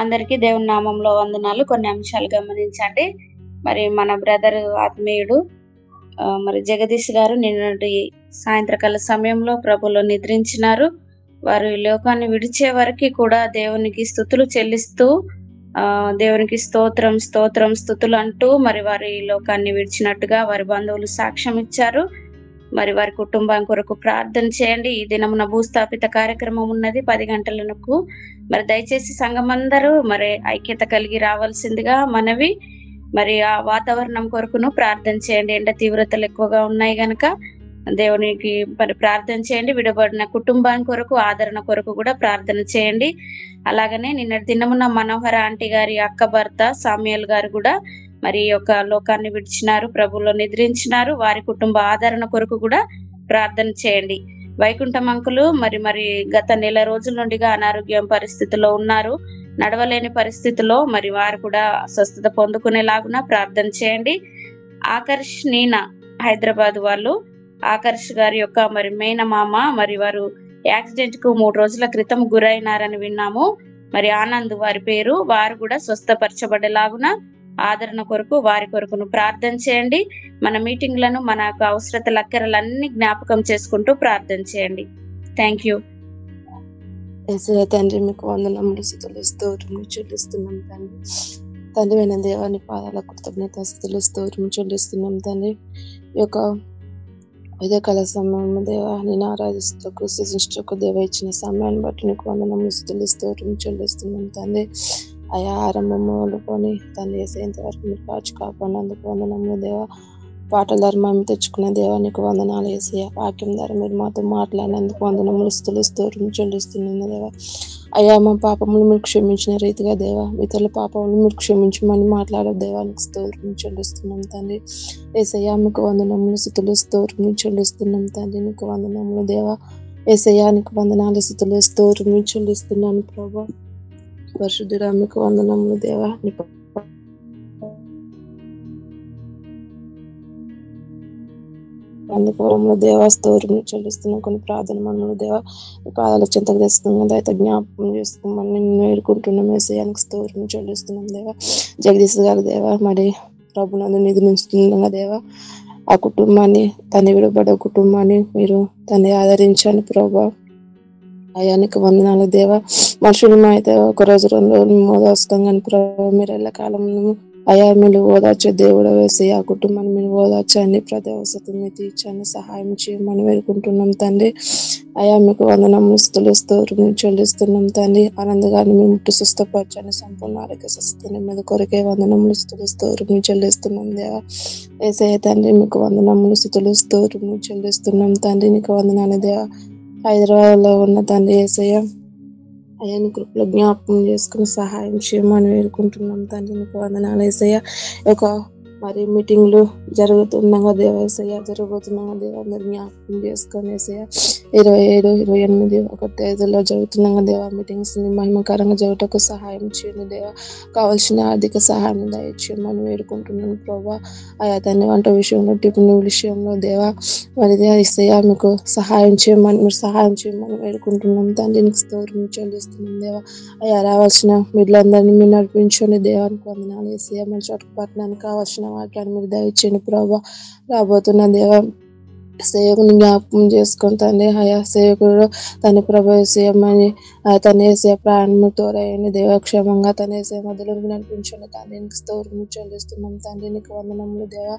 అందరికీ దేవుని నామంలో వందనాలు. కొన్ని అంశాలు గమనించండి. మరి మన బ్రదర్ ఆత్మీయుడు మరి జగదీష్ గారు నిన్నటి సాయంత్రకాల సమయంలో ప్రభులో నిద్రించినారు. వారు ఈ లోకాన్ని విడిచే వరకు కూడా దేవునికి స్తుతులు చెల్లిస్తూ దేవునికి స్తోత్రం స్తోత్రం స్తుతులు అంటూ మరి వారి ఈ లోకాన్ని విడిచినట్టుగా వారి బంధువులు సాక్ష్యం ఇచ్చారు. మరి వారి కుటుంబం కొరకు ప్రార్థన చేయండి. ఈ దినమున భూస్థాపిత కార్యక్రమం ఉన్నది 10 గంటలకు. మరి దయచేసి సంఘం అందరూ మరి ఐక్యత కలిగి రావాల్సిందిగా మనవి. మరి ఆ వాతావరణం కొరకును ప్రార్థన చేయండి. ఎండ తీవ్రతలు ఎక్కువగా ఉన్నాయి గనక దేవునికి మరి ప్రార్థన చేయండి. విడబడిన కుటుంబం కొరకు ఆదరణ కొరకు కూడా ప్రార్థన చేయండి. అలాగనే నిన్నటి దినమున మనోహర ఆంటీ గారి అక్క భర్త సామ్యుయల్ గారు కూడా మరి యొక్క లోకాన్ని విడిచినారు, ప్రభువులో నిద్రించినారు. వారి కుటుంబ ఆదరణ కొరకు కూడా ప్రార్థన చేయండి. వైకుంఠం అంకులు మరి గత నెల రోజుల నుండిగా అనారోగ్యం పరిస్థితిలో ఉన్నారు, నడవలేని పరిస్థితిలో. మరి వారు కూడా స్వస్థత పొందుకునేలాగున ప్రార్థన చేయండి. ఆకర్ష్ నీనా హైదరాబాద్ వాళ్ళు, ఆకర్ష్ గారి యొక్క మరి మేనమామ మరి వారు యాక్సిడెంట్ కు 3 రోజుల క్రితం గురైనారని విన్నాము. మరి ఆనంద్ వారి పేరు. వారు కూడా స్వస్థపరచబడేలాగున ఆదరణ కొరకు వారి కొరకును ప్రార్థన చేయండి. మన మీటింగ్లను మన అవసరతల అక్కరలన్నీ జ్ఞాపకం చేసుకుంటూ ప్రార్థన చేయండి. Thank you. తండ్రి మీకు వందనములు స్తుతులు స్తోత్రములు చెల్లిస్తున్నాం తండ్రి. తండ్రి అయిన దేవాని పాదాల కృతజ్ఞత స్తుతులు స్తోత్రం చెల్లిస్తున్నాం తండ్రి. ఈ యొక్క ఉదయకాల సమయంలో దేవా నేను ఆరాధిస్తూ సృష్టికు దేవ ఇచ్చిన సమయాన్ని బట్టి నీకు వందనములు స్తుతులు స్తోత్రం చెల్లిస్తున్నాం తండ్రి. అయా ఆరంభం మొదలుకొని తండ్రి వేసేంత వరకు మీరు కాచి కాపాడినందుకు వందనములు దేవా. పాటల ద్వారా మేము తెచ్చుకున్న దేవా నీకు వందనాలు వేసేయ. వాక్యం ద్వారా మీరు మాతో మాట్లాడినందుకు వందనములు స్తుతులు స్తోత్రం చెల్లిస్తున్నాను దేవా. అయ్యా మా పాపములు మీరు క్షమించిన రీతిగా దేవా ఇతరుల పాపములు మీరు క్షమించమని మాట్లాడే దేవానికి స్తోత్రం చెల్లిస్తున్నాం తండ్రి. ఏసయ్యా మీకు వందనములు స్తుతులు స్తోత్రం చెల్లిస్తున్నాం తండ్రి. నీకు వందనములు దేవా. ఏసయ్యా నీకు వందనాలు స్తుతులు స్తోత్రం చెల్లిస్తున్నాను ప్రభా. పరిశుద్ధుడా మీకు వందనములు దేవా. అందుకోవడంలో దేవా స్తోత్రం చెల్లిస్తున్నాం. కొన్ని ప్రార్థన మనములు దేవా పాదాల చెంతకు తెస్తున్నాం కదా, అయితే జ్ఞాపకం చేసుకోమని నేను వేడుకుంటున్నాం. ఏసయానికి స్తోత్రం చెల్లిస్తున్నాం దేవా. జగదీశ్ గారు దేవా మరి ప్రభునందు నిద్రించుతున్నాం దేవా. ఆ కుటుంబాన్ని తన విడబడే కుటుంబాన్ని మీరు తన్ని ఆదరించండి ప్రభా. అయానికి వందనాలు దేవా. మనుషులు అయితే 1 రోజు 2 రోజులు మోదోస్తాం కానీ ప్రభావ మీరు ఎల్లకాలం అయా మీరు ఓదార్చే దేవుడు వేసి ఆ కుటుంబాన్ని మీరు ఓదార్చండి, ప్రతి అవసరం మీరు తీర్చండి, సహాయం చేయమని వేడుకుంటున్నాం తండ్రి. అయా మీకు వందనములు స్తుతులు స్తోత్రం చెల్లిస్తున్నాం తండ్రి. ఆనందగాన్ని మీరు ముట్టు స్వస్థపరచండి, సంపూర్ణ ఆరోగ్య స్వస్థని మీద కొరకే వందనములు స్తుతులు స్తోత్రం చెల్లిస్తున్నాం దేవా. యేసయ్య తండ్రి మీకు వందనములు స్తుతులు స్తోత్రం చెల్లిస్తున్నాం తండ్రి. నీకు వందనాలు దేవా. హైదరాబాద్ లో ఉన్న తండ్రి యేసయ్య అయ్యాన్ని కృపలో జ్ఞాపకం చేసుకుని సహాయం చేయమని వేడుకుంటున్నాం తండ్రి. నీకు వందనాలు యేసయ్య. ఒక మరి మీటింగ్లు జరుగుతుండగా దేవేసయ్య జరగబోతుండగా దేవ అందరు జ్ఞాపకం చేసుకొని వేసయ్య 27, 28, 1 జరుగుతుండగా దేవ మీటింగ్స్ ని మహిమకరంగా జరుగుటకు సహాయం చేయండి దేవ. కావాల్సిన ఆర్థిక సహాయం దయచేయమని వేడుకుంటున్నాను ప్రభా. ఆయా దాన్ని వంట విషయంలో టిఫిన్ విషయంలో దేవ మరి యేసయ్య మీకు సహాయం చేయమని మీరు సహాయం చేయమని వేడుకుంటున్నాం తండ్రి. నీకు స్తోత్రం చెల్లిస్తున్నాం దేవ. అయ్యా రావాల్సిన వీళ్ళందరినీ మీరు నడిపించండి దేవానికి వందనాలు యేసయ్య. మన చోటు పట్టణానికి కావాల్సిన వాక్యాన్ని మీరు దయచేయండి ప్రభా. రాబోతున్న దేవ సేవకుని జ్ఞాపకం చేసుకొని తండ్రి ఆయా సేవకుడు తన ప్రభు ఏమని తన వేసే ప్రాణము తోరయ్యండి దేవక్షేమంగా తన వేసే మధ్యలోకి నడిపించండి తండ్రి. నీకు స్తోత్రం చెల్లిస్తున్నాం తండ్రి. నీకు వందనములు దేవ.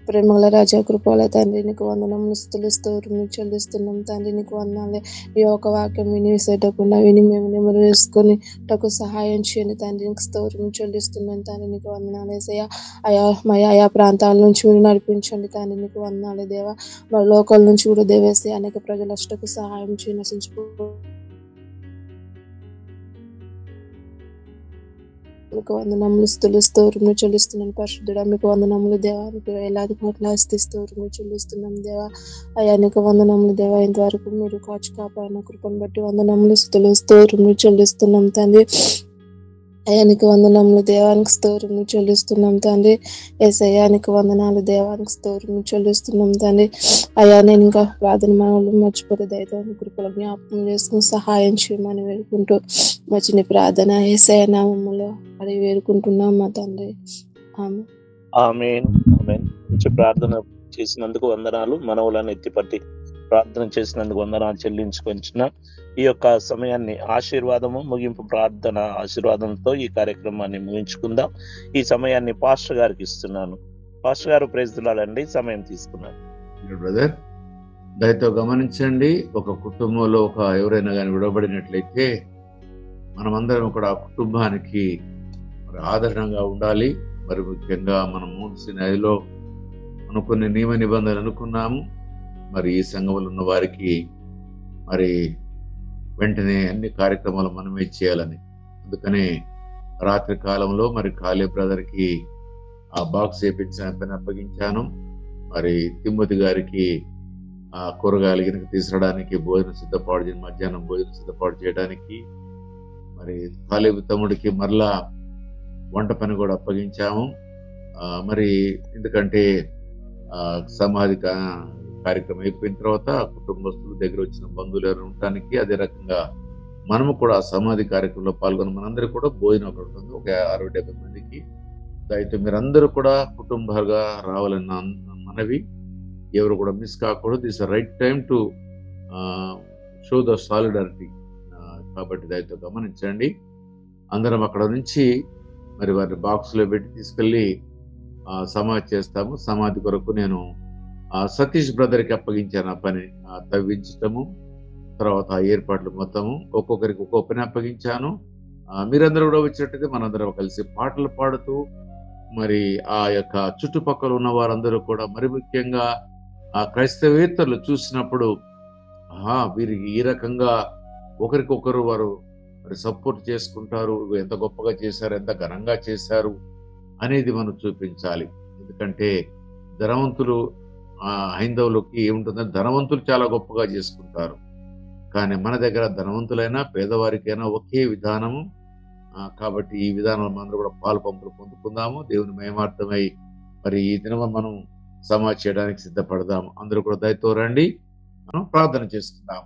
ప్రేమల రాజా కృపల తండ్రి నీకు వందనములు స్తుతులు స్తోత్రం చెల్లిస్తున్నాం తండ్రి. నీకు వందనాలే. ఈ ఒక వాక్యం వినిసేటకుండా విని మేము నెమరు వేసుకొని టకు సహాయం చేయండి తండ్రి. నీకు స్తోత్రం చెల్లిస్తున్నాం తండ్రి. నీకు వందనాలు యేసయ్య. ఆయా ప్రాంతాల నుంచి మీరు నడిపించండి తండ్రి. నీకు వందనాలు దేవ. మరి లోకల్ నుంచి కూడా దేవేసి అనేక ప్రజల అష్టకు సహాయం చేయి నశించుకో మీకు వందనములు స్తుతులు స్తోత్రములు చెల్లిస్తున్నాను పరిశుద్ధుడా. మీకు వందనములు దేవా. మీకు వేలాది కోట్ల స్తోత్రములు చెల్లిస్తున్నాం దేవా. అయ్యా నీకు వందనములు దేవా. ఇంతవరకు మీరు కాచి కాపాడిన కృపను బట్టి వందనములు స్తుతులు స్తోత్రములు చెల్లిస్తున్నాం తండ్రి. అయానికి వందనములు దేవానికి స్తోత్రములు చెల్లిస్తున్నాం తండ్రి. యేసయ్యానికి వందనాలు దేవానికి స్తోత్రములు చెల్లిస్తున్నాం తండ్రి. అయ్యా నేను ఇంకా ప్రార్థన మనలు మర్చిపోతే దయచేసి కృపల జ్ఞాపకం చేసుకుని సహాయం చేయమని వేడుకుంటూ వచ్చిన ప్రార్థన యేసయ్య నామములో అడిగి వేడుకుంటున్నాం మా తండ్రి. ఆమేన్. ఆమేన్. ప్రార్థన చేసినందుకు వందనాలు. మనవులను ఎత్తిపట్టి ప్రార్థన చేసినందుకు వందనాలు చెల్లించుకొంచున్నాం. ఈ యొక్క సమయాన్ని ఆశీర్వాదము, ముగింపు ప్రార్థన ఆశీర్వాదంతో ఈ కార్యక్రమాన్ని ముగించుకుందాం. ఈ సమయాన్ని పాస్టర్ గారికి ఇస్తున్నాను. పాస్టర్ గారు ప్రైజ్లాడండి, సమయం తీసుకున్నాను. బ్రదర్, దయతో గమనించండి. ఒక కుటుంబంలో ఎవరైనా కానీ విడబడినట్లయితే మనమందరం కూడా ఆ కుటుంబానికి మరి ఆదరణగా ఉండాలి. మరి ముఖ్యంగా మనం మూసినదిలో మనం కొన్ని నియమ నిబంధనలు అనుకున్నాము. మరి ఈ సంఘంలో ఉన్న వారికి మరి వెంటనే అన్ని కార్యక్రమాలు మనమే చేయాలని, అందుకనే రాత్రి కాలంలో మరి కాళీ బ్రదర్కి ఆ బాక్స్ వేయించిన పని అప్పగించాను. మరి తిమ్మతి గారికి ఆ కూరగాయలు గినక తీసుకురావడానికి, భోజనం సిద్ధపాటు మధ్యాహ్నం భోజనం సిద్ధపాటు చేయడానికి, మరి కాళీ తమ్ముడికి మరలా వంట పని కూడా అప్పగించాము. మరి ఎందుకంటే సమాధి కార్యక్రమం అయిపోయిన తర్వాత కుటుంబస్తుల దగ్గర వచ్చిన బంధువులు ఎవరు ఉండటానికి, అదే రకంగా మనము కూడా సమాధి కార్యక్రమంలో పాల్గొన్న మనందరూ కూడా భోజనం ఒకటి ఉంటుంది, ఒక 60-70 మందికి. అయితే మీరందరూ కూడా కుటుంబాలుగా రావాలన్న మనవి, ఎవరు కూడా మిస్ కాకూడదు. This right time to show the solidarity. కాబట్టి దయతో గమనించండి. అందరం అక్కడ నుంచి మరి వారి బాక్స్లో పెట్టి తీసుకెళ్ళి సమాధి చేస్తాము. సమాధి కొరకు నేను సతీష్ బ్రదర్కి అప్పగించాను ఆ పని, తవ్వించటము, తర్వాత ఏర్పాట్లు మొత్తము ఒక్కొక్కరికి ఒక్కో పని అప్పగించాను. మీరందరూ కూడా వచ్చినట్టయితే మనందరం కలిసి పాటలు పాడుతూ మరి ఆ యొక్క చుట్టుపక్కల ఉన్న వారందరూ కూడా, మరి ముఖ్యంగా ఆ క్రైస్తవేత్తర్లు చూసినప్పుడు వీరికి ఈ రకంగా ఒకరికొకరు వారు మరి సపోర్ట్ చేసుకుంటారు, ఎంత గొప్పగా చేశారు, ఎంత ఘనంగా చేశారు అనేది మనం చూపించాలి. ఎందుకంటే ధనవంతులు హైందవులకి ఏముంటుందంటే ధనవంతులు చాలా గొప్పగా చేసుకుంటారు, కానీ మన దగ్గర ధనవంతులైనా పేదవారికైనా ఒకే విధానము. కాబట్టి ఈ విధానంలో మనం కూడా పాలు పంపులు పొందుకుందాము. దేవుని మహిమార్థమై మరి ఈ దినం మనం సమాధి చేయడానికి సిద్ధపడదాము. అందరూ కూడా దయతో రండి, మనం ప్రార్థన చేసుకుందాం.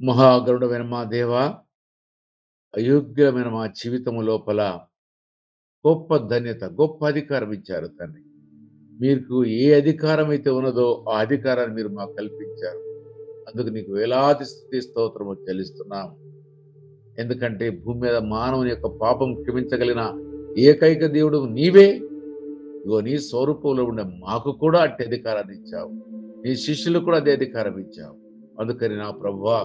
మహాగరుడమైన మా దేవ, అయోగ్యమైన మా జీవితము లోపల గొప్ప ధన్యత, గొప్ప అధికారం ఇచ్చారు తండ్రి. మీకు ఏ అధికారం అయితే ఉన్నదో ఆ అధికారాన్ని మీరు మాకు కల్పించారు. అందుకు నీకు వేలాది స్తుతి స్తోత్రము చెల్లిస్తున్నాము. ఎందుకంటే భూమి మీద మానవుని యొక్క పాపం క్షమించగలిగిన ఏకైక దేవుడు నీవే. ఇగో నీ స్వరూపంలో ఉండే మాకు కూడా అట్టి అధికారాన్ని ఇచ్చావు, నీ శిష్యులు కూడా అదే అధికారం ఇచ్చావు. అందుకని నా ప్రభువా,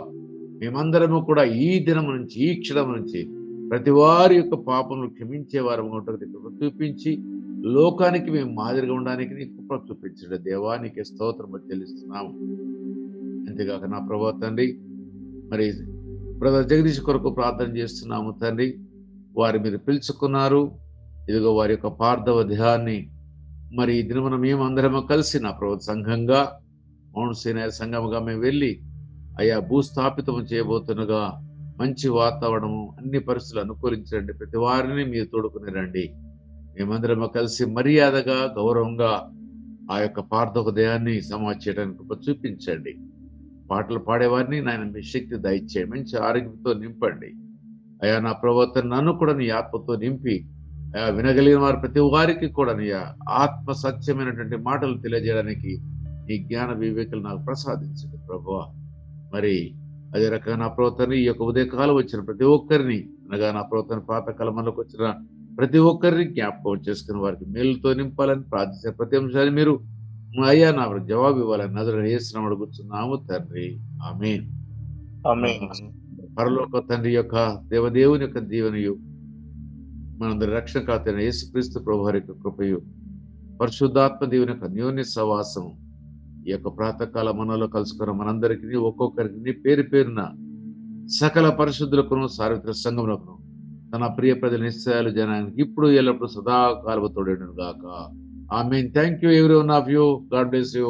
మేమందరము కూడా ఈ దినం నుంచి, ఈ క్షణం నుంచి ప్రతి వారి యొక్క పాపములు క్షమించే వారు చూపించి లోకానికి మేము మాదిరిగా ఉండడానికి నీ కృప చూపించడం దేవా, నీకే స్తోత్రము చెల్లిస్తున్నాము. అంతేగాక నా ప్రభువా తండ్రి, మరి బ్రదర్ జగదీష్ కొరకు ప్రార్థన చేస్తున్నాము తండ్రి. వారు మీరు పిలుచుకున్నారు, ఇదిగో వారి యొక్క పార్థవ దేహాన్ని మరి ఈ దినమున మేమందరము కలిసి నా ప్రభు సంఘంగా, మౌంట్ సీనాయి సంఘముగా మేము వెళ్ళి అయ్యా భూస్థాపితం చేయబోతుండగా మంచి వాతావరణము, అన్ని పరిస్థితులు అనుకూలించండి. ప్రతి వారిని మీరు తోడుకుని రండి. మేమందరము కలిసి మర్యాదగా, గౌరవంగా ఆ యొక్క పార్థవ దేహాన్ని సమాధి చేయడానికి చూపించండి. పాటలు పాడేవారిని నాయన మీ శక్తి దయచేయండి, మంచి ఆరోగ్యంతో నింపండి. అయ్యా నా ప్రవర్తన నన్ను కూడా నీ ఆత్మతో నింపి, అయ్యా వినగలిగిన వారు ప్రతి వారికి కూడా నీ ఆత్మ సత్యమైనటువంటి మాటలు తెలియజేయడానికి నీ జ్ఞాన వివేకులు నాకు ప్రసాదించండి ప్రభువా. మరి అదే రకంగా నా ప్రవర్తన ఈ యొక్క ఉదయకాలం వచ్చిన ప్రతి ఒక్కరిని, అనగా నా ప్రవర్తన పాతకాలంలోకి వచ్చిన ప్రతి ఒక్కరిని జ్ఞాపకం చేసుకుని వారికి మేలుతో నింపాలని ప్రార్థించిన ప్రతి అంశాన్ని మీరు అయ్యా నా జవాబు ఇవ్వాలని నజరేయుడైన యేసునామమున అడుగుచున్నాము తండ్రి, ఆమేన్. పరలోక తండ్రి యొక్క దేవదేవుని యొక్క దీవెనయు, మనందరి రక్షణకర్తైన యేసుక్రీస్తు ప్రభువారి యొక్క కృపయు, పరిశుద్ధాత్మ దేవుని యొక్క అన్యోన్య సహవాసము ఈ యొక్క ప్రాతకాల మనలో కలుసుకున్న మనందరికీ ఒక్కొక్కరికి పేరు పేరున సకల పరిశుద్ధులకును సార్వత్రిక సంఘమునకును తన ప్రియ ప్రజల నిశ్చయాలు జనానికి ఇప్పుడు ఎల్లప్పుడు సదాకాలము తోడేయును గాక. Amen. Thank you every one of you. God bless you.